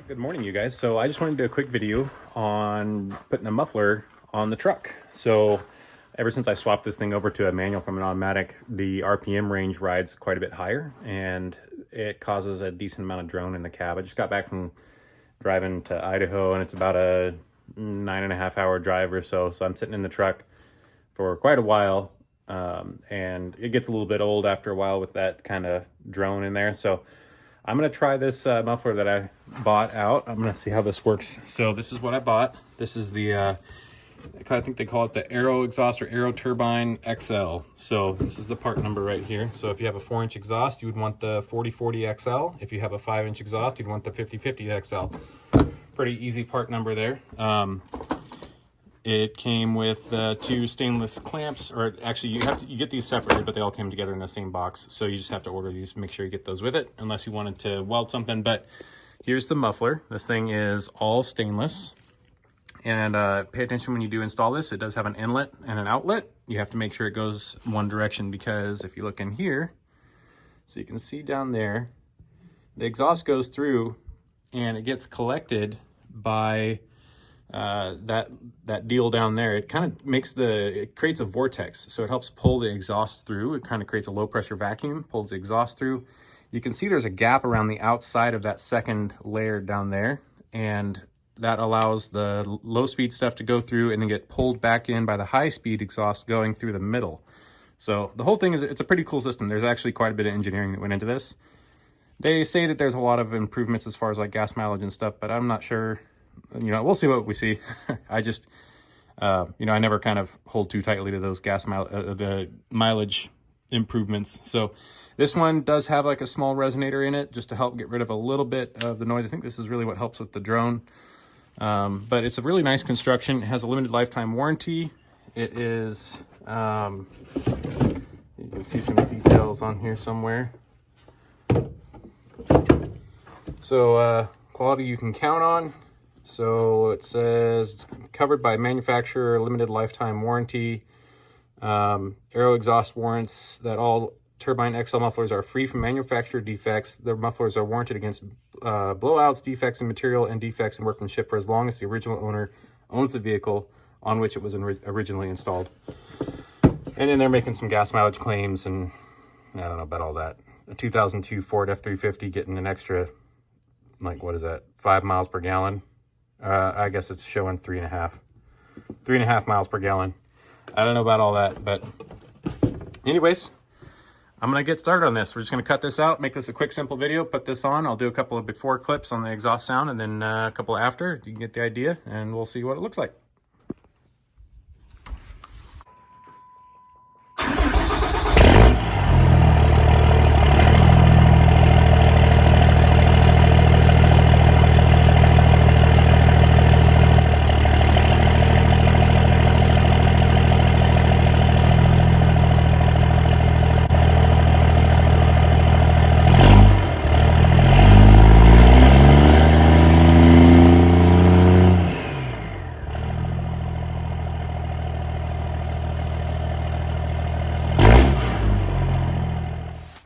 Good morning, you guys. So I just wanted to do a quick video on putting a muffler on the truck. So ever since I swapped this thing over to a manual from an automatic, the RPM range rides quite a bit higher and it causes a decent amount of drone in the cab. I just got back from driving to Idaho and it's about a 9.5 hour drive or so. So I'm sitting in the truck for quite a while and it gets a little bit old after a while with that kind of drone in there. So I'm going to try this muffler that I bought out. I'm going to see how this works. So this is what I bought. This is the, I think they call it the Aero exhaust or Aero Turbine-XL. So this is the part number right here. So if you have a 4-inch exhaust, you would want the 4040XL. If you have a 5-inch exhaust, you'd want the 5050XL. Pretty easy part number there. It came with two stainless clamps, or actually you get these separately, but they all came together in the same box. So you just have to order these, make sure you get those with it, unless you wanted to weld something. But here's the muffler. This thing is all stainless. And pay attention when you do install this. It does have an inlet and an outlet. You have to make sure it goes one direction, because if you look in here, so you can see down there, the exhaust goes through and it gets collected by that deal down there. It kind of it creates a vortex, so it helps pull the exhaust through. It kind of creates a low pressure vacuum, pulls the exhaust through. You can see there's a gap around the outside of that second layer down there, and that allows the low speed stuff to go through and then get pulled back in by the high speed exhaust going through the middle. So the whole thing it's a pretty cool system. There's actually quite a bit of engineering that went into this. They say that there's a lot of improvements as far as like gas mileage and stuff, but I'm not sure. You know, we'll see what we see. I just, I never kind of hold too tightly to those the mileage improvements. So this one does have like a small resonator in it just to help get rid of a little bit of the noise. I think this is really what helps with the drone. But it's a really nice construction. It has a limited lifetime warranty. It is, you can see some details on here somewhere. So quality you can count on. So it says it's covered by manufacturer, limited lifetime warranty. Aero exhaust warrants that all Turbine-XL mufflers are free from manufacturer defects. The mufflers are warranted against blowouts, defects in material, and defects in workmanship for as long as the original owner owns the vehicle on which it was originally installed. And then they're making some gas mileage claims, and I don't know about all that. A 2002 Ford F-350 getting an extra, like, what is that, 5 miles per gallon? I guess it's showing 3.5 miles per gallon. I don't know about all that, but anyways, I'm going to get started on this. We're just going to cut this out, make this a quick, simple video, put this on. I'll do a couple of before clips on the exhaust sound and then a couple after. You can get the idea, and we'll see what it looks like.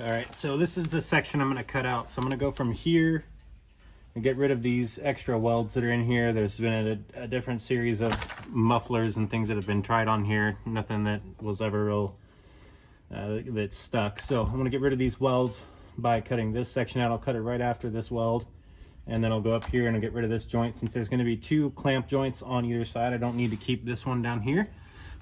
All right, so this is the section I'm going to cut out. So I'm going to go from here and get rid of these extra welds that are in here. There's been a different series of mufflers and things that have been tried on here. Nothing that was ever real that stuck. So I'm going to get rid of these welds by cutting this section out. I'll cut it right after this weld, and then I'll go up here and I'll get rid of this joint. Since there's going to be 2 clamp joints on either side, I don't need to keep this one down here.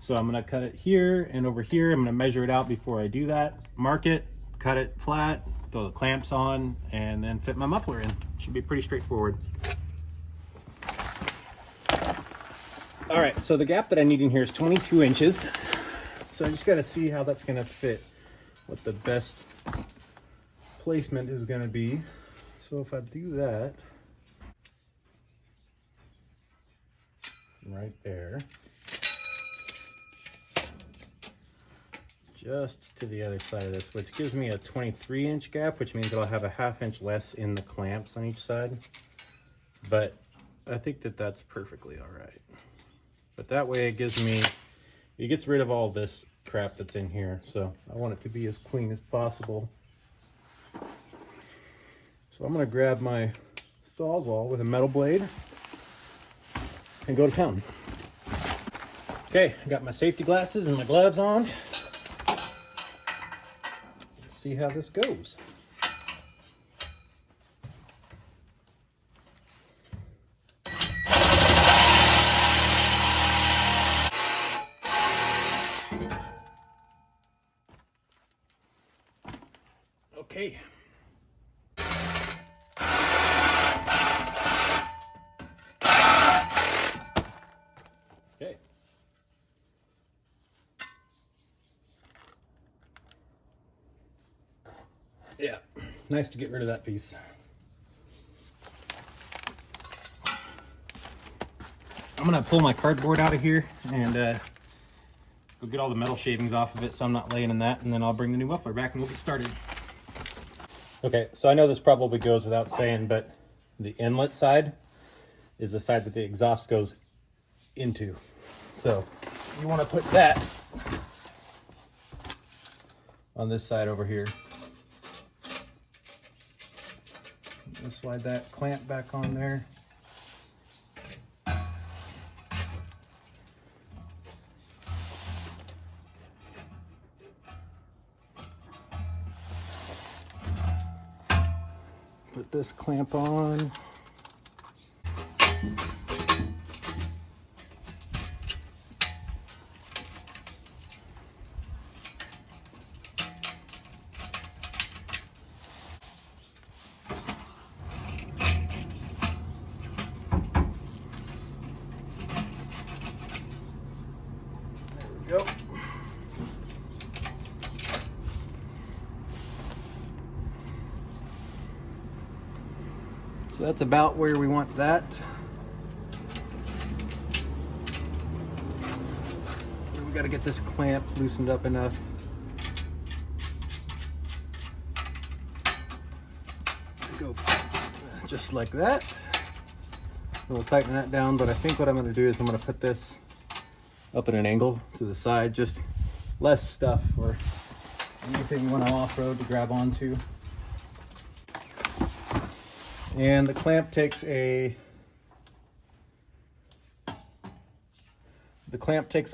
So I'm going to cut it here and over here. I'm going to measure it out before I do that, mark it, cut it flat, throw the clamps on, and then fit my muffler in. Should be pretty straightforward. All right, so the gap that I need in here is 22 inches. So I just got to see how that's going to fit, what the best placement is going to be. So if I do that right there, just to the other side of this, which gives me a 23-inch gap, which means that I'll have a 1/2 inch less in the clamps on each side. But I think that that's perfectly all right. But that way it gets rid of all this crap that's in here. So I want it to be as clean as possible. So I'm going to grab my Sawzall with a metal blade and go to town. Okay, I got my safety glasses and my gloves on. Let's see how this goes. Okay. Okay. Yeah, nice to get rid of that piece. I'm gonna pull my cardboard out of here and go get all the metal shavings off of it so I'm not laying in that, and then I'll bring the new muffler back and we'll get started. Okay, so I know this probably goes without saying, but the inlet side is the side that the exhaust goes into. So you want to put that on this side over here. Just slide that clamp back on there. Put this clamp on. There we go. So that's about where we want that. We got to get this clamp loosened up enough. To go just like that. We'll tighten that down, but I think what I'm going to do is I'm going to put this up at an angle to the side, just less stuff or anything you want to off-road to grab onto. And the clamp takes a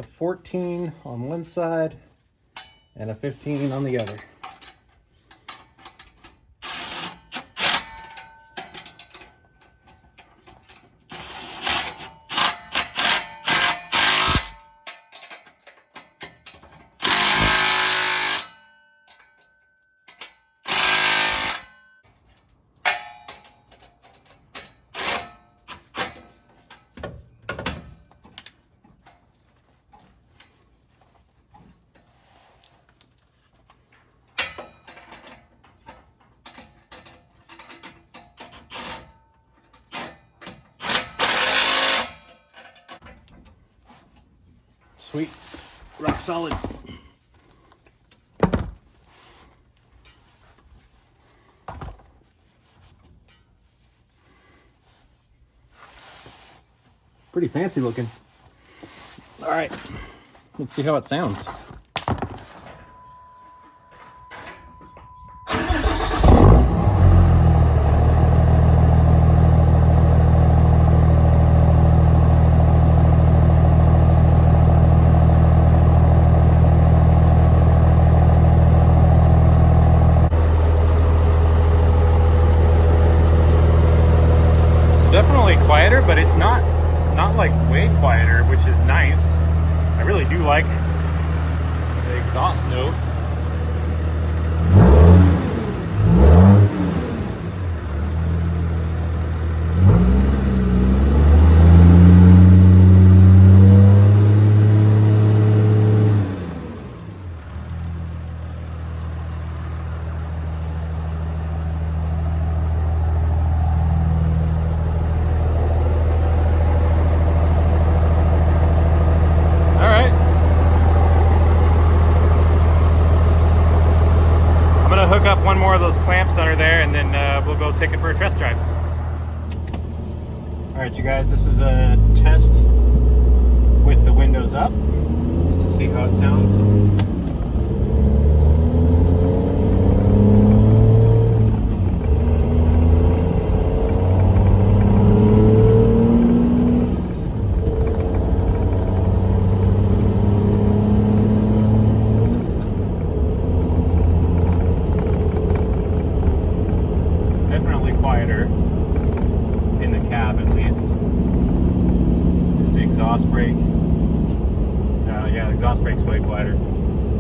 14 on one side and a 15 on the other. Sweet, rock solid. Pretty fancy looking. All right, let's see how it sounds. Definitely quieter, but it's not like way quieter, which is nice. I really do like the exhaust note. Hook up one more of those clamps under there, and then we'll go take it for a test drive. All right, you guys, this is a test with the windows up, just to see how it sounds. quieter in the cab, at least. There's the exhaust brake. Yeah, the exhaust brake's way quieter.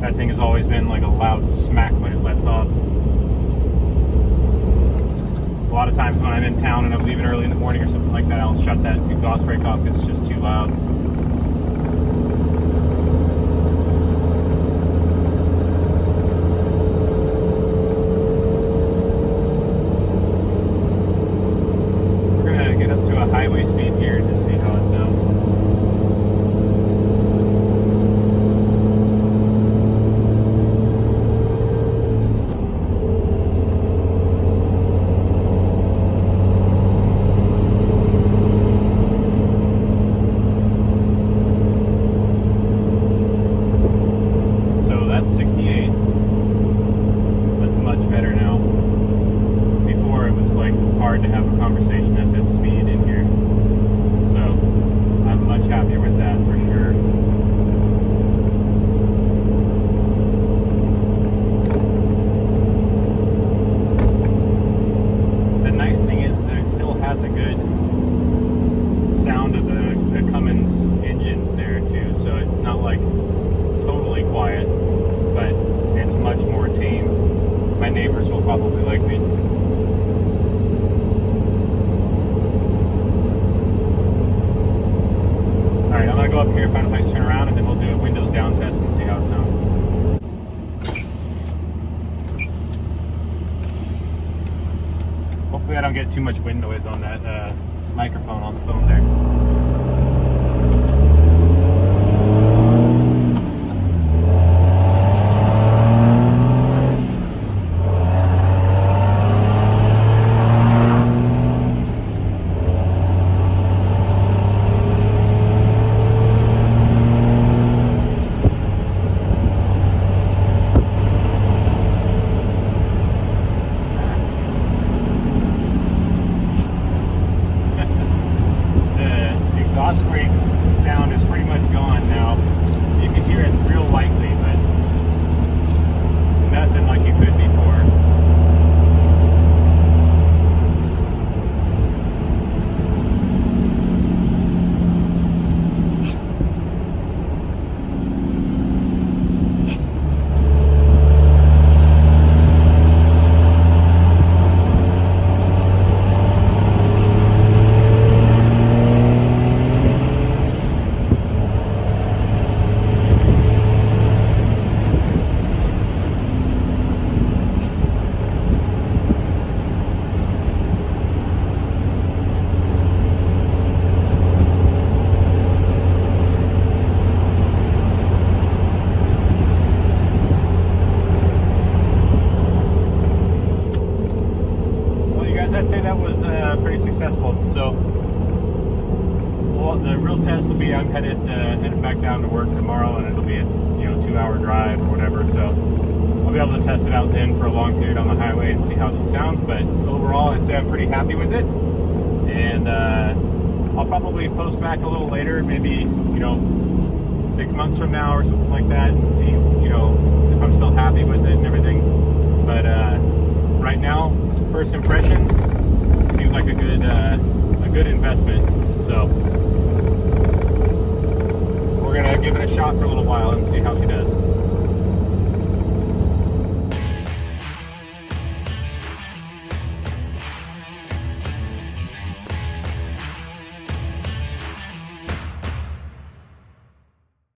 That thing has always been like a loud smack when it lets off. A lot of times when I'm in town and I'm leaving early in the morning or something like that, I'll shut that exhaust brake off because it's just too loud. We're going to get up to a highway speed here and just see how it sounds. To have a conversation at this speed in here, so I'm much happier with that for sure. The nice thing is that it still has a good sound of the Cummins engine there too, so it's not like totally quiet, but it's much more tame. My neighbors will probably like me. Alright, I'm going to go up here, find a place to turn around, and then we'll do a windows down test and see how it sounds. Hopefully I don't get too much wind noise on that microphone on the phone there. Exhaust brake sound is pretty much gone now. You can hear it real lightly, but nothing like you could before. I'd say that was pretty successful. So, well, the real test will be I'm headed back down to work tomorrow, and it'll be a 2-hour drive or whatever. So I'll be able to test it out then for a long period on the highway and see how she sounds. But overall, I'd say I'm pretty happy with it, and I'll probably post back a little later, maybe 6 months from now or something like that, and see if I'm still happy with it and everything. But right now, first impression, seems like a good investment. So we're gonna give it a shot for a little while and